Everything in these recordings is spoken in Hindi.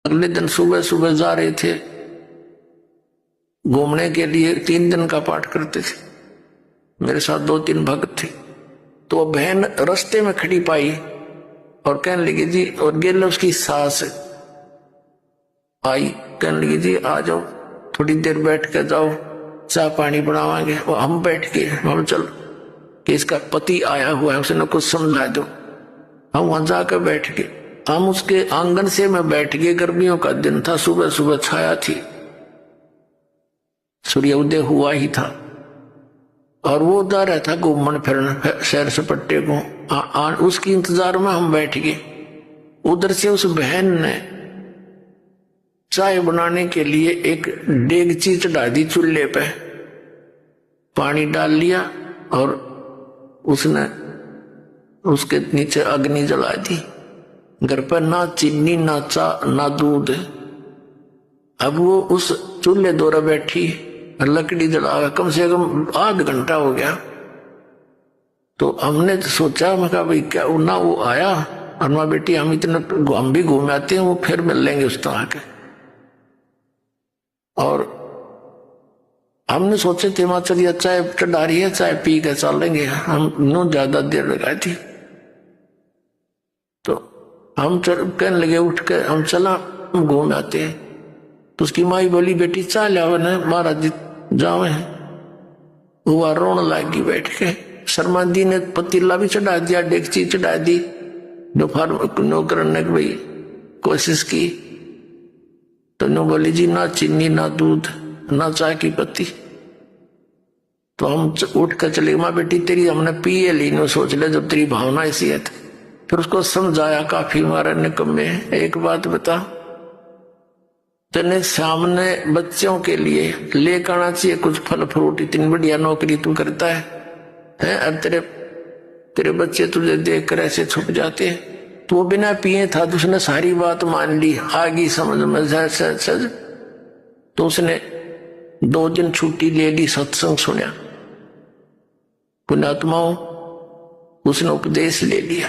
अगले दिन सुबह सुबह जा रहे थे घूमने के लिए, 3 दिन का पाठ करते थे। मेरे साथ 2-3 भक्त थे। तो वो बहन रास्ते में खड़ी पाई और कहने लगी जी, और गेल उसकी सास आई, कहने लगी जी आ जाओ, थोड़ी देर बैठ के जाओ, चाय पानी बनावांगे। और हम बैठ के हम चल कि इसका पति आया हुआ है, उसने कुछ समझा दो। हम वहां जाकर बैठ गए। हम उसके आंगन से मैं बैठ गए। गर्मियों का दिन था, सुबह सुबह छाया थी, सूर्य उदय हुआ ही था। और वो जा रहा था घूमन फिरन सैर सपट्टे को। उसकी इंतजार में हम बैठ गए। उधर से उस बहन ने चाय बनाने के लिए एक डेगची चढ़ा दी चूल्हे पे, पानी डाल लिया और उसने उसके नीचे अग्नि जला दी। घर पर ना चीनी ना चा ना दूध। अब वो उस चूल्हे दौरा बैठी, लकड़ी जला, कम से कम आध घंटा हो गया। तो हमने सोचा, मैं कहा भाई क्या ना वो आया, और माँ बेटी हम भी घूम आते हैं, वो फिर मिल लेंगे उस तरह के। और हमने सोचे थे माँ चलिए चाय चढ़ा रही है, चाय पी के चलेंगे। हम नो ज्यादा देर लगाई थी। तो हम कहने लगे उठ के हम चला घूम आते हैं। तो उसकी माई बोली बेटी चाय लाओ ना, महाराज जी जाओ है। वो रोने लगी बैठ के। शर्मा जी ने पतीला भी चढ़ा दिया, डेगची चढ़ा दी। दोपहर नौकर ने भाई कोशिश की तो नो बोली जी ना चीनी ना दूध ना चाय की पत्ती। तो हम उठ कर चले, माँ बेटी तेरी हमने पिए ली, नो सोच ले जब तेरी भावना ऐसी है। फिर उसको समझाया काफी मारा निकम्मे, एक बात बता, तेने सामने बच्चों के लिए लेकर आना चाहिए कुछ फल फ्रूट, इतनी बढ़िया नौकरी तू करता है और तेरे बच्चे तुझे देख कर ऐसे छुप जाते हैं। तो वो बिना पिए था, तो उसने सारी बात मान ली, आगी समझ में सज। तो उसने 2 दिन छुट्टी ले ली, सत्संग सुना, पुण्यात्माओं उसने उपदेश ले लिया।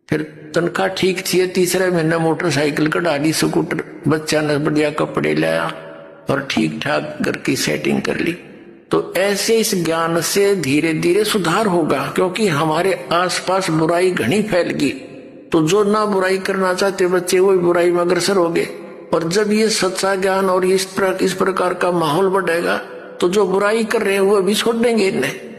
फिर तनख्वाह ठीक थी, 3रे महीने मोटरसाइकिल कढ़ा ली, स्कूटर, बच्चा ने बढ़िया कपड़े लाया और ठीक ठाक घर की सेटिंग कर ली। तो ऐसे इस ज्ञान से धीरे धीरे सुधार होगा, क्योंकि हमारे आसपास बुराई घनी फैल गई। तो जो ना बुराई करना चाहते बच्चे वो बुराई में अग्रसर हो गए। और जब ये सच्चा ज्ञान और इस प्रकार का माहौल बढ़ेगा तो जो बुराई कर रहे हैं वो भी छोड़ देंगे इन्हें।